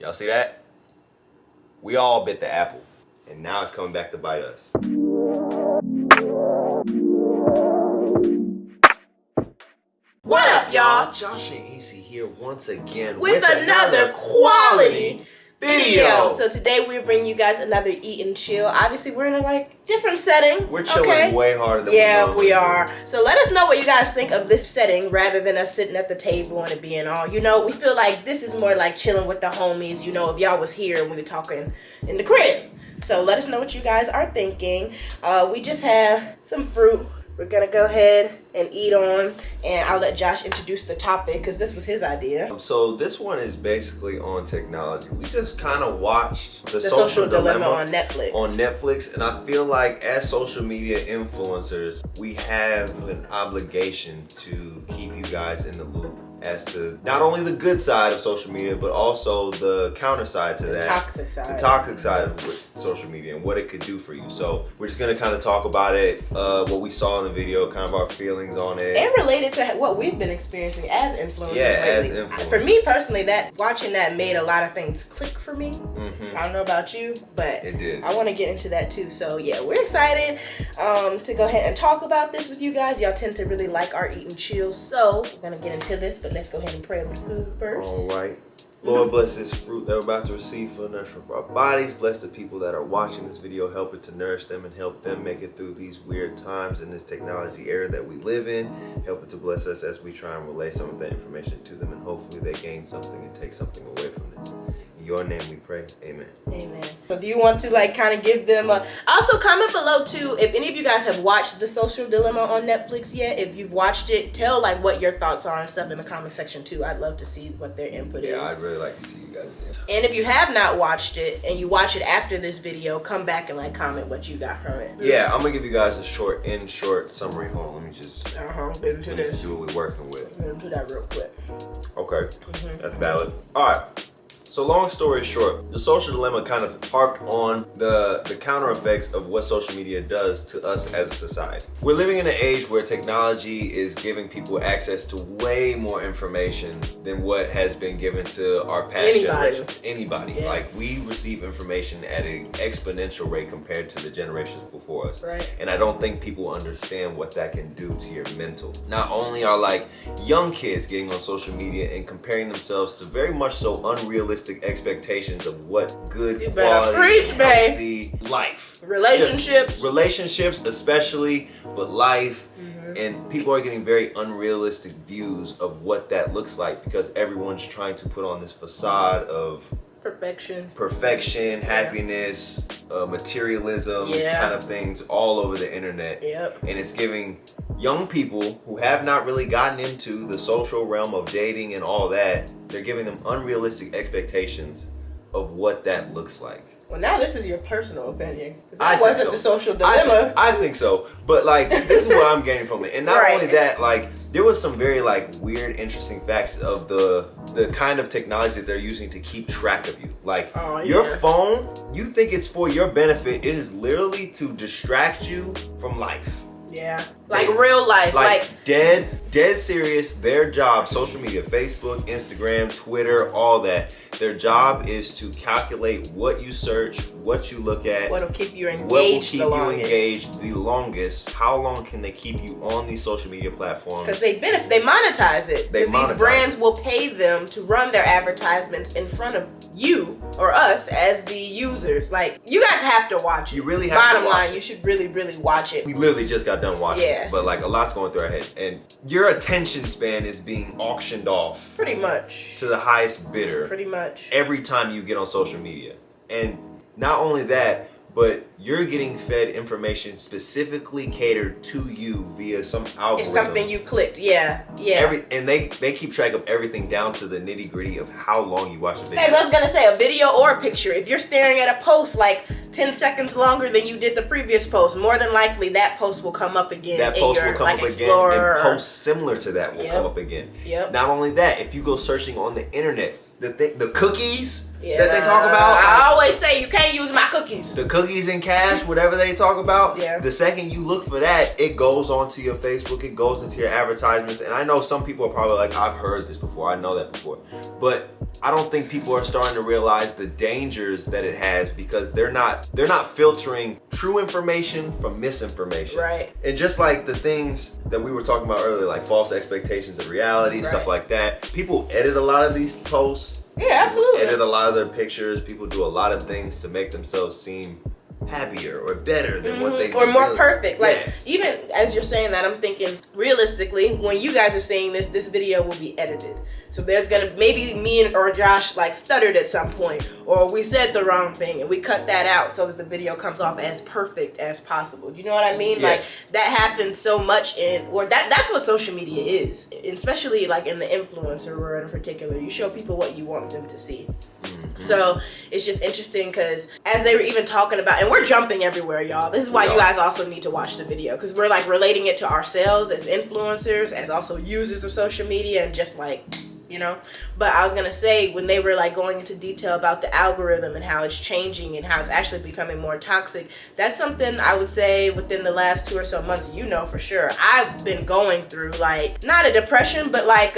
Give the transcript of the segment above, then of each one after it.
Y'all see that? We all bit the apple, and now it's coming back to bite us. What up, y'all? Josh and Easy here once again with another quality video. video. So today we're bringing you guys another eat and chill. Obviously, we're in a different setting. We're chilling way harder than we are. So let us know what you guys think of this setting rather than us sitting at the table and it being all, we feel like this is more like chilling with the homies, if y'all was here and we were talking in the crib. So let us know what you guys are thinking. We just have some fruit. We're gonna go ahead and eat on, and I'll let Josh introduce the topic because this was his idea. So this one is basically on technology. We just kind of watched the Social Dilemma on Netflix. And I feel like as social media influencers, we have an obligation to keep you guys in the loop as to not only the good side of social media, but also the counter side to that. The toxic side of social media and what it could do for you. So we're just gonna kind of talk about it, what we saw in the video, kind of our feelings on it. And related to what we've been experiencing as influencers. Yeah, lately. as influencers. For me personally, watching that made a lot of things click for me. Mm-hmm. I don't know about you, but it did. I want to get into that too. So yeah, we're excited to go ahead and talk about this with you guys. Y'all tend to really like our eat and chill, so we're gonna get into this, but let's go ahead and pray over the food first. All right. Lord, bless this fruit that we're about to receive for the nourishment of our bodies. Bless the people that are watching this video. Help it to nourish them and help them make it through these weird times in this technology era that we live in. Help it to bless us as we try and relay some of that information to them, and hopefully they gain something and take something away from this. In your name we pray. Amen. Amen. So do you want to kind of give them also comment below too if any of you guys have watched the Social Dilemma on Netflix yet. If you've watched it, tell what your thoughts are and stuff in the comment section too. I'd love to see what their input is. Yeah, I'd really like to see you guys there. And if you have not watched it and you watch it after this video, come back and comment what you got from it. Yeah, I'm gonna give you guys a short summary. Hold on, let me just get into this. See what we're working with. Get into that real quick. Okay, that's valid. All right. So long story short, the Social Dilemma kind of harped on the counter effects of what social media does to us as a society. We're living in an age where technology is giving people access to way more information than what has been given to our past generations. Anybody. Yeah. Like, we receive information at an exponential rate compared to the generations before us. Right. And I don't think people understand what that can do to your mental. Not only are young kids getting on social media and comparing themselves to very much so unrealistic expectations of what good quality, healthy life, relationships especially, but life. And people are getting very unrealistic views of what that looks like because everyone's trying to put on this facade of perfection, happiness, materialism, kind of things all over the internet. Yep. And it's giving young people who have not really gotten into the social realm of dating and all that, they're giving them unrealistic expectations of what that looks like. Well, now this is your personal opinion. That wasn't the Social Dilemma. I think so. But this is what I'm getting from it. And not only that, there was some very weird, interesting facts of the kind of technology that they're using to keep track of you. Your phone, you think it's for your benefit. It is literally to distract you from life. Yeah. Real life. Dead serious. Their job, social media, Facebook, Instagram, Twitter, all that. Their job is to calculate what you search, what you look at, what'll keep you engaged, what will keep you engaged the longest. How long can they keep you on these social media platforms? Because they monetize it. Because these brands will pay them to run their advertisements in front of you or us as the users. You guys have to watch it. You really have to watch it. Bottom line, you should really, really watch it. We literally just got done watching it, but a lot's going through our head, and your attention span is being auctioned off pretty much to the highest bidder pretty much every time you get on social media. And not only that, but you're getting fed information specifically catered to you via some algorithm. It's something you clicked, yeah. And they keep track of everything down to the nitty gritty of how long you watch a video. Hey, I was gonna say a video or a picture. If you're staring at a post 10 seconds longer than you did the previous post, more than likely that post will come up again. That post will come up Explorer, again, and posts similar to that will come up again. Yep. Not only that, if you go searching on the internet, the cookies that they talk about. I always say you can't use my cookies. The cookies and cash, whatever they talk about. Yeah. The second you look for that, it goes onto your Facebook, it goes into your advertisements. And I know some people are probably like, I've heard this before, I know that before. But I don't think people are starting to realize the dangers that it has, because they're not filtering true information from misinformation. Right. And just like the things that we were talking about earlier, like false expectations of reality, stuff like that. People edit a lot of these posts. Yeah, absolutely. Edit a lot of their pictures. People do a lot of things to make themselves seem happier or better than what they or more really, perfect. yeah. Like, even as you're saying that, I'm thinking realistically, when you guys are saying this video will be edited. So there's gonna, maybe me or Josh like stuttered at some point, or we said the wrong thing and we cut that out so that the video comes off as perfect as possible. Do you know what I mean? Yes. Like, that happens so much that's what social media is, especially like in the influencer world in particular. You show people what you want them to see. So it's just interesting because as they were even talking about, and we're jumping everywhere, y'all. This is why you guys also need to watch the video, because we're like relating it to ourselves as influencers, as also users of social media, and just like, you know. But I was gonna say, when they were like going into detail about the algorithm and how it's changing and how it's actually becoming more toxic, that's something I would say within the last 2 or so months, you know for sure, I've been going through, like, not a depression, but like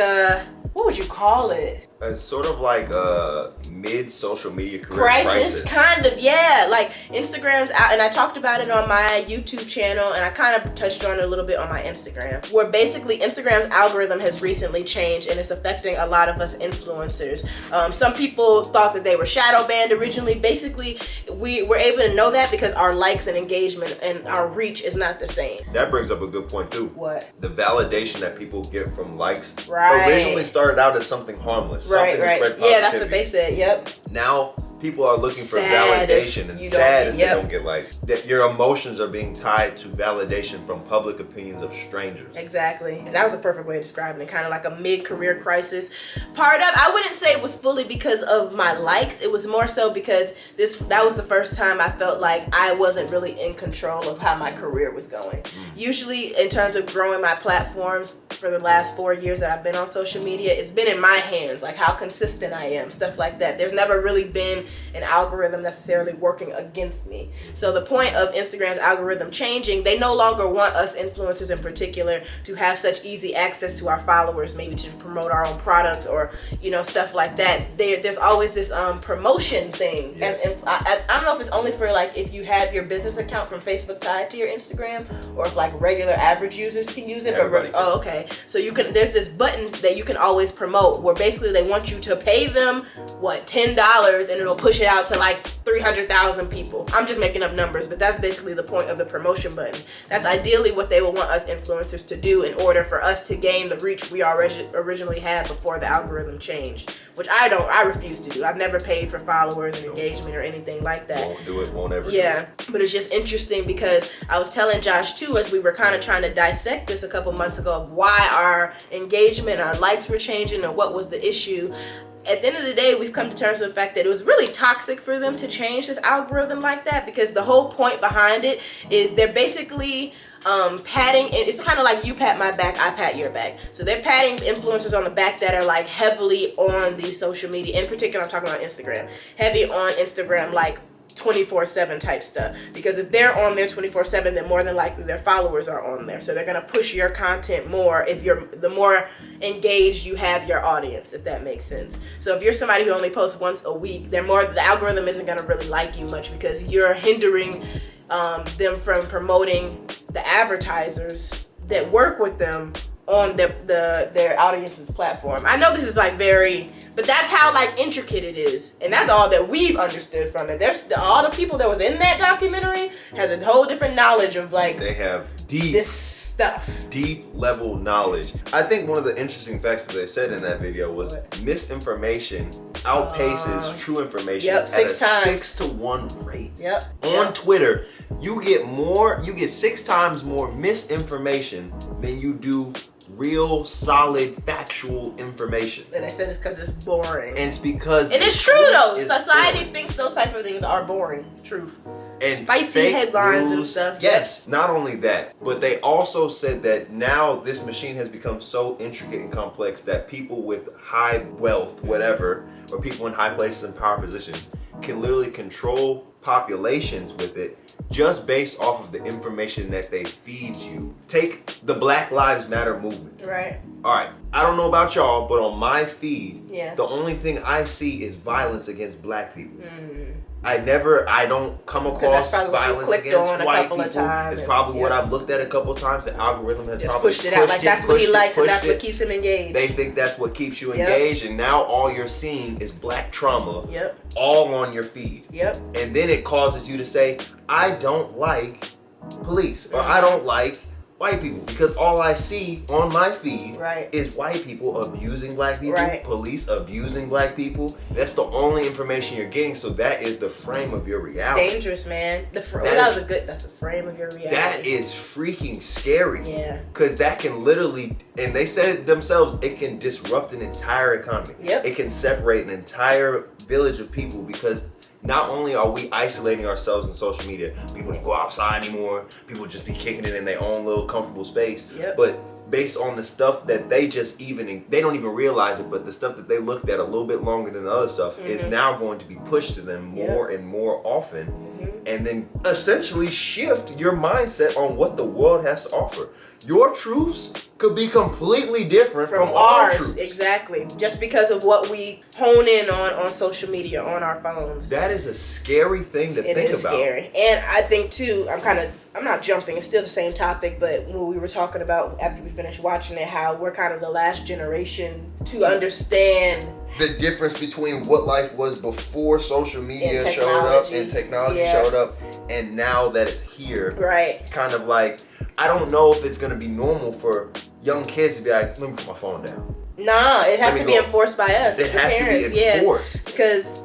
what would you call it? It's sort of like a mid-social media career crisis, kind of, yeah. Like, Instagram's out, and I talked about it on my YouTube channel, and I kind of touched on it a little bit on my Instagram, where basically Instagram's algorithm has recently changed, and it's affecting a lot of us influencers. Some people thought that they were shadow banned originally. Basically, we were able to know that because our likes and engagement and our reach is not the same. That brings up a good point too. What? The validation that people get from likes Right. originally started out as something harmless. Right, something right. to spread Yeah, that's positivity. what they said. Yep. Now people are looking for Sad validation, if and you sad don't- if yep. they don't get likes. That your emotions are being tied to validation from public opinions of strangers. Exactly. That was a perfect way of describing it. Kind of like a mid-career crisis. Part of, I wouldn't say it was fully because of my likes. It was more so because that was the first time I felt like I wasn't really in control of how my career was going. Usually, in terms of growing my platforms for the last 4 years that I've been on social media, it's been in my hands, like how consistent I am, stuff like that. There's never really been an algorithm necessarily working against me. So the point of Instagram's algorithm changing, they no longer want us influencers in particular to have such easy access to our followers, maybe to promote our own products or, you know, stuff like that. There's always this promotion thing. Yes. I don't know if it's only for like if you have your business account from Facebook tied to your Instagram, or if like regular average users can use it. Everybody can. Oh, okay. So there's this button that you can always promote, where basically they want you to pay them $10, and it'll push it out to like 300,000 people. I'm just making up numbers, but that's basically the point of the promotion button. That's ideally what they would want us influencers to do in order for us to gain the reach we originally had before the algorithm changed, which I refuse to do. I've never paid for followers and engagement or anything like that. Won't do it, won't ever do Yeah, it. but it's just interesting because I was telling Josh too, as we were kind of trying to dissect this a couple months ago, of why our engagement, our likes were changing, or what was the issue. At the end of the day, we've come to terms with the fact that it was really toxic for them to change this algorithm like that, because the whole point behind it is they're basically patting, it's kind of like you pat my back, I pat your back. So they're patting influencers on the back that are like heavily on these social media. In particular, I'm talking about Instagram. Heavy on Instagram, like 24/7 type stuff, because if they're on there 24/7, then more than likely their followers are on there, so they're gonna push your content more if the more engaged you have your audience, if that makes sense. So if you're somebody who only posts once a week, the algorithm isn't gonna really like you much, because you're hindering them from promoting the advertisers that work with them on their audience's platform. I know this is like but that's how like intricate it is, and that's all that we've understood from it. There's all the people that was in that documentary has a whole different knowledge of like They have this stuff. deep level knowledge. I think one of the interesting facts that they said in that video was misinformation outpaces true information Yep, at 6 a times. 6-to-1 rate. Yep. On Twitter, you get 6 times more misinformation than you do real, solid, factual information. And I said it's because it's boring. And it's because And it's true though. is Society boring. thinks those type of things are boring. Truth. and spicy fake headlines and news. stuff. Yes, not only that, but they also said that now this machine has become so intricate and complex that people with high wealth, whatever, or people in high places and power positions can literally control populations with it just based off of the information that they feed you. Take the Black Lives Matter movement. Right. All right, I don't know about y'all, but on my feed, Yeah. the only thing I see is violence against black people. I don't come across violence against white people. It's probably what I've looked at a couple times. The algorithm has probably pushed it out. Like that's what he likes and that's what keeps him engaged. They think that's what keeps you engaged, and now all you're seeing is black trauma all on your feed. Yep. And then it causes you to say, I don't like police, or I don't like white people, because all I see on my feed is white people abusing black people, police abusing black people. That's the only information you're getting, so that is the frame of your reality. It's dangerous, man. That's a frame of your reality. That is freaking scary. Yeah. Because that can literally, and they said it themselves, it can disrupt an entire economy. Yep. It can separate an entire village of people, because not only are we isolating ourselves in social media, people don't go outside anymore, people just be kicking it in their own little comfortable space, but based on the stuff that they they don't even realize it, but the stuff that they looked at a little bit longer than the other stuff is now going to be pushed to them more and more often, and then essentially shift your mindset on what the world has to offer. Your truths could be completely different from our truths. Exactly. Just because of what we hone in on social media, on our phones. That is a scary thing to think about. It is scary. And I think too, I'm not jumping, it's still the same topic, but when we were talking about, after we finished watching it, how we're kind of the last generation to understand the difference between what life was before social media showed up and technology showed up, and now that it's here. Right. Kind of like, I don't know if it's going to be normal for young kids to be like, let me put my phone down. Nah, it has to be enforced by us. It has to be enforced. Because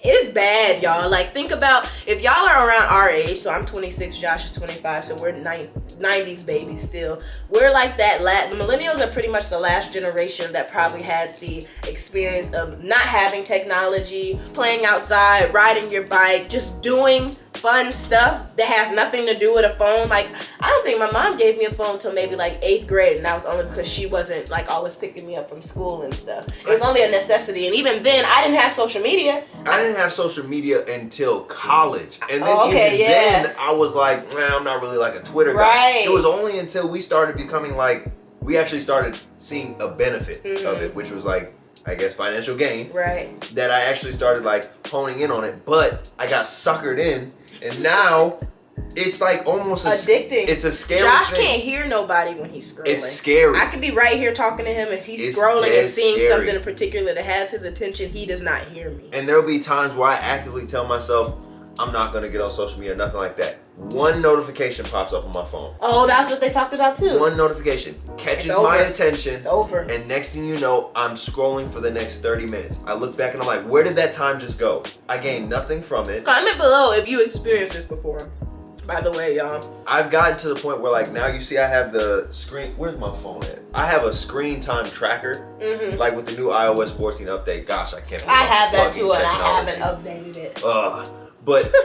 it's bad, y'all. Like, think about, if y'all are around our age, so I'm 26, Josh is 25, so we're 90s babies still. We're like that, the millennials are pretty much the last generation that probably had the experience of not having technology, playing outside, riding your bike, just doing fun stuff that has nothing to do with a phone. Like, I don't think my mom gave me a phone till maybe like 8th grade, and that was only because she wasn't like always picking me up from school and stuff. It was only a necessity, and even then I didn't have social media. I didn't have social media until college, and then then I was like, I'm not really like a Twitter guy. It was only until we started becoming like, we actually started seeing a benefit of it, which was like, I guess, financial gain. Right. That I actually started like honing in on it, but I got suckered in, and now it's like almost addicting. It's a scary Josh thing. Can't hear nobody when he's scrolling. It's scary. I could be right here talking to him. If he's scrolling and seeing something in particular that has his attention, he does not hear me. And there'll be times where I actively tell myself, I'm not going to get on social media, nothing like that. One notification pops up on my phone. Oh, that's what they talked about too. One notification catches my attention. It's over. And next thing you know, I'm scrolling for the next 30 minutes. I look back and I'm like, where did that time just go? I gained nothing from it. Comment below if you experienced this before. By the way, y'all. I've gotten to the point where, like, now you see I have the screen. Where's my phone at? I have a screen time tracker. Like with the new iOS 14 update. Gosh, I can't believe I have that too, and I haven't updated it. But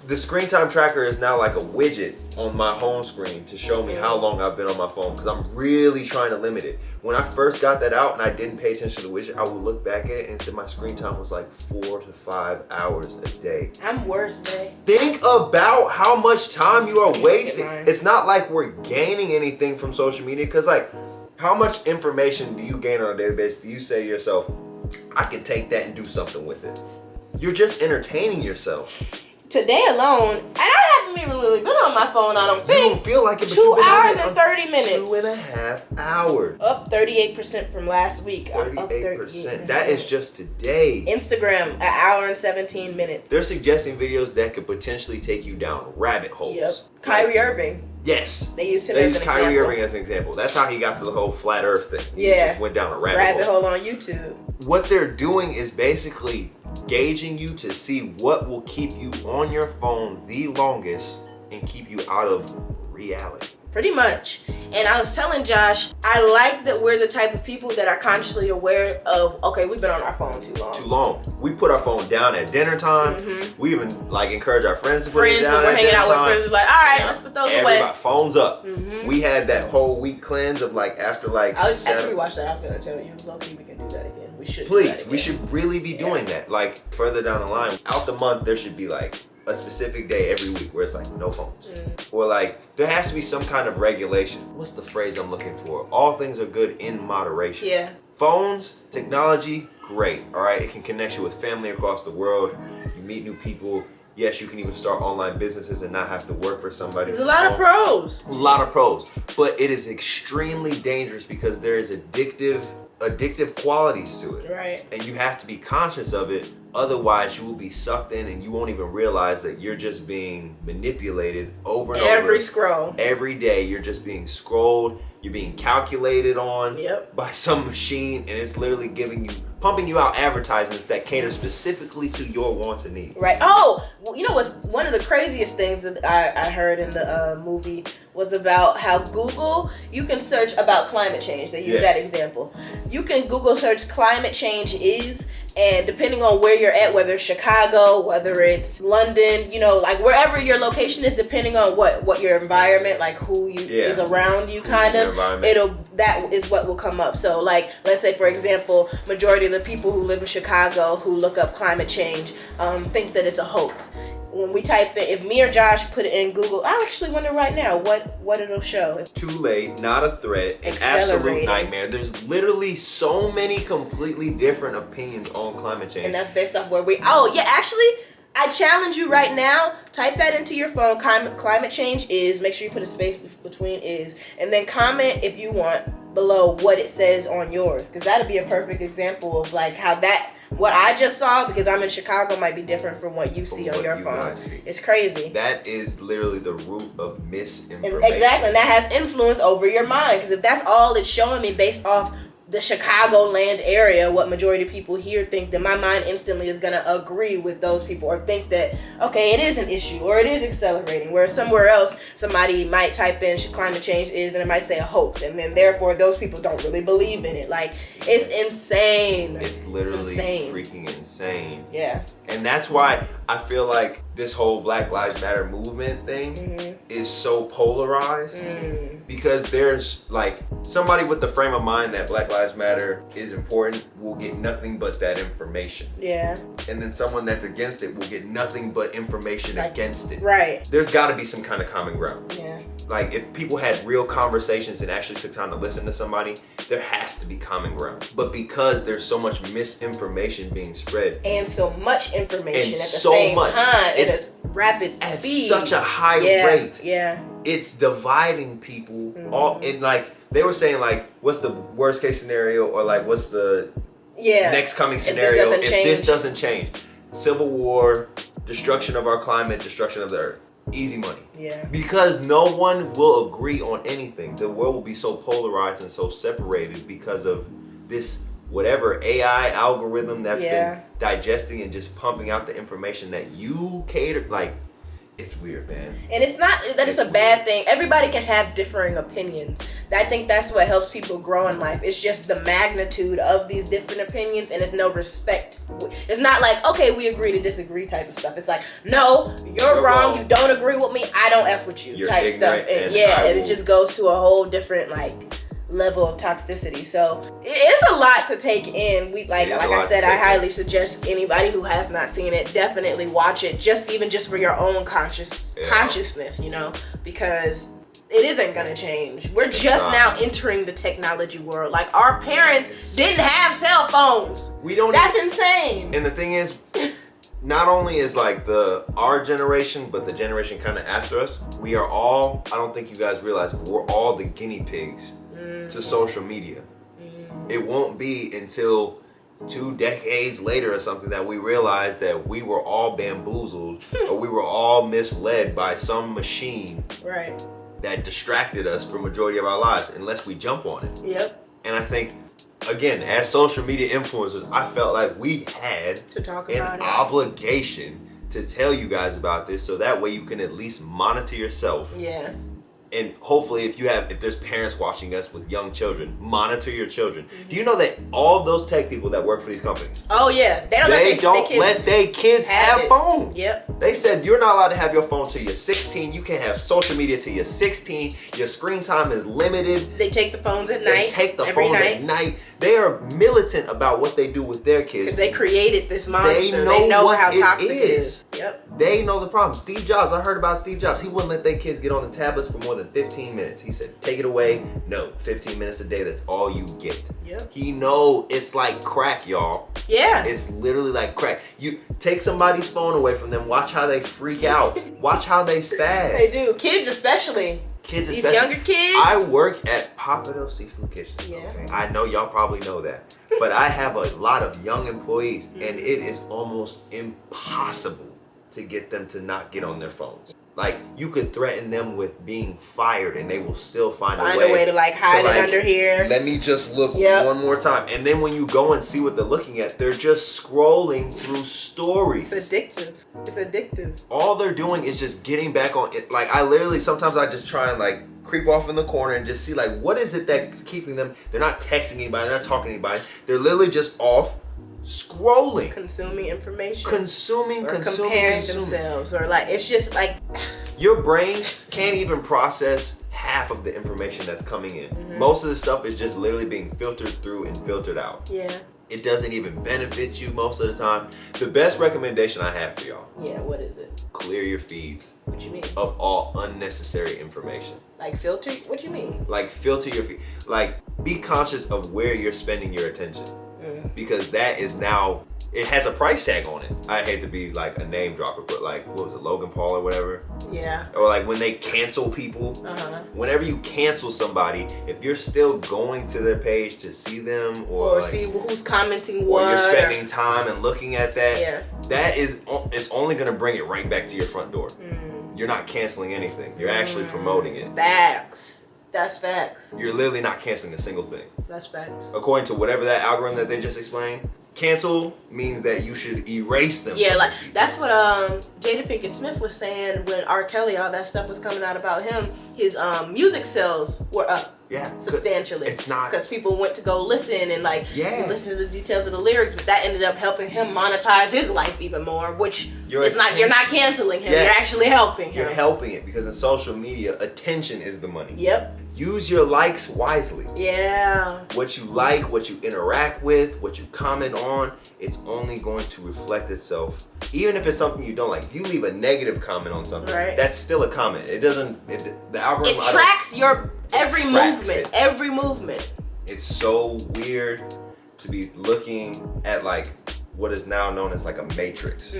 the screen time tracker is now like a widget on my home screen to show me how long I've been on my phone, because I'm really trying to limit it. When I first got that out and I didn't pay attention to the widget, I would look back at it and say my screen time was like 4 to 5 hours a day. I'm worse, babe. Think about how much time you are wasting. It's not like we're gaining anything from social media, because like, how much information do you gain on a daily basis? Do you say to yourself, I can take that and do something with it? You're just entertaining yourself. Today alone, and I haven't even really been on my phone, I don't think. You don't feel like it, but 2 hours and 30 minutes. 2.5 hours. Up 38% from last week. 38%. That is just today. Instagram, 1 hour and 17 minutes. They're suggesting videos that could potentially take you down rabbit holes. Yep. Kyrie Irving. Yes. They used him as an example. Kyrie Irving as an example. That's how he got to the whole flat earth thing. He just went down a rabbit hole on YouTube. What they're doing is basically gauging you to see what will keep you on your phone the longest and keep you out of reality. Pretty much. And I was telling Josh, I like that we're the type of people that are consciously aware of, okay, we've been on our phone too long. Too long. We put our phone down at dinner time. We even like encourage our friends to put it down when we're at hanging dinner out with time. friends, we're like, all right, let's put those away. Everybody, phones up. We had that whole week cleanse of like after after we watched that, I was gonna tell you, low-key, we can do that again. We should. Please, we should really be doing that. Like further down the line, out the month, there should be like a specific day every week where it's like no phones. Or like there has to be some kind of regulation. What's the phrase I'm looking for? All things are good in moderation. Yeah. Phones, technology, great. All right, it can connect you with family across the world. You meet new people. Yes, you can even start online businesses and not have to work for somebody. There's a lot of pros. A lot of pros. But it is extremely dangerous because there is addictive qualities to it. Right. And you have to be conscious of it. Otherwise, you will be sucked in and you won't even realize that you're just being manipulated over and over. Every scroll. Every day, you're just being scrolled. You're being calculated on by some machine. And it's literally pumping you out advertisements that cater specifically to your wants and needs. Right. Oh, well, you know what's one of the craziest things that I heard in the movie was about how Google, you can search about climate change. They use that example. You can Google search climate change is, and depending on where you're at, whether it's Chicago, whether it's London, you know, like wherever your location is, depending on what your environment, like who is around you, kind of, that is what will come up. So like, let's say for example, majority of the people who live in Chicago who look up climate change think that it's a hoax. When we type in, if me or Josh put it in Google, I actually wonder right now what it'll show. Too late, not a threat, an absolute nightmare. There's literally so many completely different opinions on climate change. And that's based off where actually, I challenge you right now, type that into your phone, climate change is, make sure you put a space between is, and then comment if you want below what it says on yours, because that'll be a perfect example of like how what I just saw, because I'm in Chicago, might be different from what you see on your phone. It's crazy. That is literally the root of misinformation. Exactly, and that has influence over your mind, because if that's all it's showing me based off the Chicagoland area, what majority of people here think, then my mind instantly is going to agree with those people or think that, okay, it is an issue or it is accelerating. Whereas somewhere else, somebody might type in climate change is, and it might say a hoax. And then therefore, those people don't really believe in it. Like, it's insane. It's literally freaking insane. Yeah. And that's why I feel like this whole Black Lives Matter movement thing is so polarized. Because there's like somebody with the frame of mind that Black Lives Matter is important will get nothing but that information. Yeah. And then someone that's against it will get nothing but information against it. Right. There's got to be some kind of common ground. Yeah. Like if people had real conversations and actually took time to listen to somebody, there has to be common ground. But because there's so much misinformation being spread and so much information and at the so same much, time it's at a rapid speed, such a high rate. Yeah. It's dividing people all in, like they were saying, like what's the worst case scenario, or like what's the next coming scenario if this doesn't change. Civil war, destruction of our climate, destruction of the earth. Easy money. Yeah. Because no one will agree on anything. The world will be so polarized and so separated because of this whatever AI algorithm that's been digesting and just pumping out the information that you cater. Like, it's weird, man. And it's not that it's a bad thing. Everybody can have differing opinions. I think that's what helps people grow in life. It's just the magnitude of these different opinions, and it's no respect. It's not like, okay, we agree to disagree type of stuff. It's like, no, you're wrong. You don't agree with me. I don't F with you you're type stuff. And it just goes to a whole different level of toxicity. So it's a lot to take in. Like I said, I highly suggest anybody who has not seen it definitely watch it, just for your own consciousness, you know, because it isn't gonna change. We're just now entering the technology world. Like our parents didn't have cell phones. That's insane. And the thing is, not only is like our generation, but the generation kind of after us, we are all, I don't think you guys realize, but we're all the guinea pigs to social media. It won't be until 2 decades later or something that we realize that we were all bamboozled or we were all misled by some machine that distracted us for majority of our lives, unless we jump on it. Yep. And I think, again, as social media influencers, I felt like we had to talk about an obligation to tell you guys about this, so that way you can at least monitor yourself. Yeah. and hopefully if there's parents watching us with young children, monitor your children. Do you know that all of those tech people that work for these companies, oh yeah, they don't let their kids have phones. Yep. They said you're not allowed to have your phone till you're 16. You can't have social media till you're 16. Your screen time is limited. They take the phones at night. They take the phones at night. They are militant about what they do with their kids. Because they created this monster. They know how toxic it is. Yep. They know the problem. Steve Jobs, I heard about Steve Jobs. He wouldn't let their kids get on the tablets for more than 15 minutes. He said, take it away. No, 15 minutes a day, that's all you get. Yep. He know it's like crack, y'all. Yeah. It's literally like crack. You take somebody's phone away from them, watch how they freak out. Watch how they spaz. They do. Kids especially. These younger kids. I work at Papado Seafood Kitchen. Yeah. Okay? I know y'all probably know that. But I have a lot of young employees, and it is almost impossible to get them to not get on their phones. Like, you could threaten them with being fired, and they will still find a way to like hide it under here. Let me just look one more time. And then when you go and see what they're looking at, they're just scrolling through stories. It's addictive. All they're doing is just getting back on it. Like, sometimes I just try and like creep off in the corner and just see like, what is it that's keeping them? They're not texting anybody, they're not talking to anybody. They're literally just off scrolling, consuming information, consuming themselves, or like, it's just like your brain can't even process half of the information that's coming in. Most of the stuff is just literally being filtered through and filtered out. Yeah. It doesn't even benefit you most of the time. The best recommendation I have for y'all. Yeah, what is it? Clear your feeds. What you mean? Of all unnecessary information. Like filter? What do you mean? Like filter your feed. Like, be conscious of where you're spending your attention. Because that is now, it has a price tag on it. I hate to be like a name dropper, but like, what was it, Logan Paul or whatever? Yeah. Or like when they cancel people. Whenever you cancel somebody, if you're still going to their page to see them or like, see who's commenting what, or you're spending time and looking at that, yeah, that is, it's only gonna bring it right back to your front door. You're not canceling anything. You're actually promoting it. Facts. That's facts. You're literally not canceling a single thing. That's facts. According to whatever that algorithm that they just explained, cancel means that you should erase them. Yeah, like that's what Jada Pinkett Smith was saying when R. Kelly, all that stuff was coming out about him. His music sales were up. Yeah, substantially. It's not because people went to go listen and like listen to the details of the lyrics, but that ended up helping him monetize his life even more. Which you're not canceling him. Yes. You're actually helping him. You're helping it because in social media, attention is the money. Yep. Use your likes wisely. Yeah. What you like, what you interact with, what you comment on, it's only going to reflect itself. Even if it's something you don't like. If you leave a negative comment on something, that's still a comment. It doesn't, the algorithm... It tracks your every movement. Every movement. It's so weird to be looking at like what is now known as like a matrix.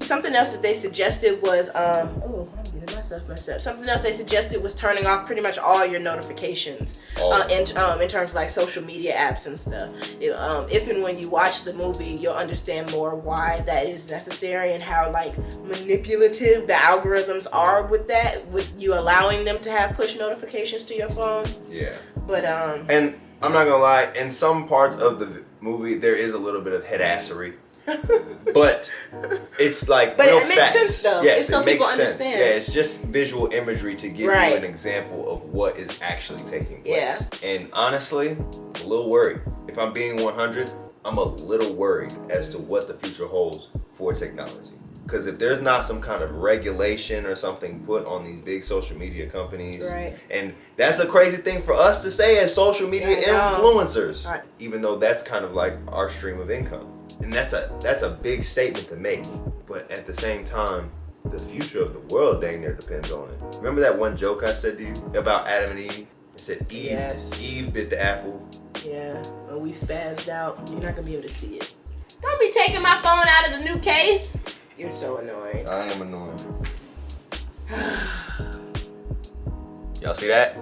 Something else that they suggested was, I'm getting myself messed up. Something else they suggested was turning off pretty much all your notifications in terms of like social media apps and stuff. If and when you watch the movie, you'll understand more why that is necessary and how like manipulative the algorithms are with that, with you allowing them to have push notifications to your phone. Yeah. But and I'm not gonna lie, in some parts of the movie there is a little bit of headassery. But it's like but real it makes facts. sense though. Yes, it makes sense. Understand. Yeah, it's just visual imagery to give you an example of what is actually taking place. Yeah. And honestly, I'm a little worried. If I'm being 100, I'm a little worried as to what the future holds for technology. Because if there's not some kind of regulation or something put on these big social media companies, and that's a crazy thing for us to say as social media influencers, even though that's kind of like our stream of income. And that's a big statement to make. But at the same time, the future of the world dang near depends on it. Remember that one joke I said to you about Adam and Eve? It said Eve bit the apple. Yeah, when we spazzed out, you're not gonna be able to see it. Don't be taking my phone out of the new case. You're so annoying. I am annoying. Y'all see that?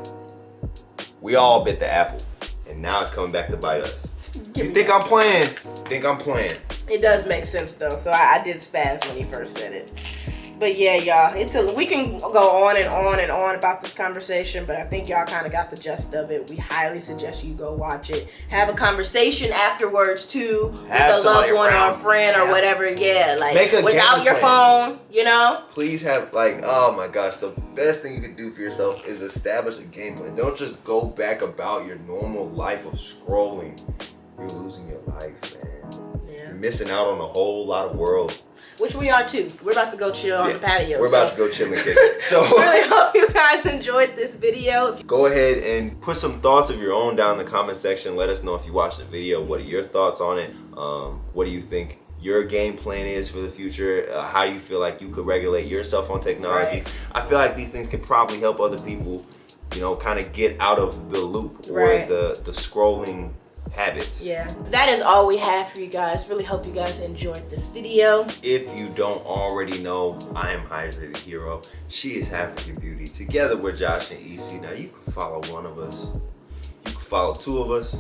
We all bit the apple, and now it's coming back to bite us. You think I'm playing? Think I'm playing? It does make sense though. So I did spaz when he first said it. But yeah, y'all, we can go on and on and on about this conversation, but I think y'all kind of got the gist of it. We highly suggest you go watch it. Have a conversation afterwards too with a loved one or a friend or whatever. Yeah, like without your phone, you know. Please have oh my gosh, the best thing you can do for yourself is establish a game plan. Don't just go back about your normal life of scrolling. You're losing your life, man. Yeah. You're missing out on a whole lot of world. Which we are too. We're about to go chill on the patio. We're about to go chill and kick it. So really hope you guys enjoyed this video. Go ahead and put some thoughts of your own down in the comment section. Let us know if you watched the video. What are your thoughts on it? What do you think your game plan is for the future? How do you feel like you could regulate yourself on technology? Right. I feel like these things could probably help other people, you know, kind of get out of the loop or the scrolling habits. Yeah, that is all we have for you guys. Really hope you guys enjoyed this video. If you don't already know, I am Hydrated Hero. She is African Beauty. Together we're Josh and EC. Now you can follow one of us. You can follow two of us.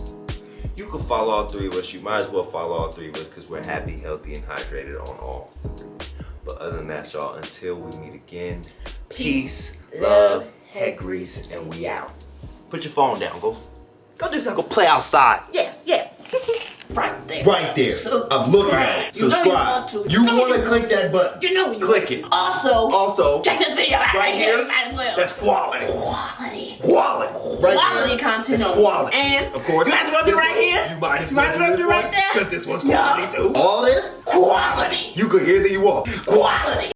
You can follow all three of us. You might as well follow all three of us because we're happy, healthy, and hydrated on all three. But other than that, y'all, until we meet again, peace, love, head grease, and we out. Put your phone down. Go do something. Go play outside. Yeah. Right there. Right there. I'm looking at it. Subscribe. You want to click that button. You know you click it. Also, check this video out right here. Might as well. That's quality. Quality. Right quality content. That's quality. And of course, you might as well be right here. You might as well be right there. Because this one's quality too. All this quality. You click anything you want. Quality.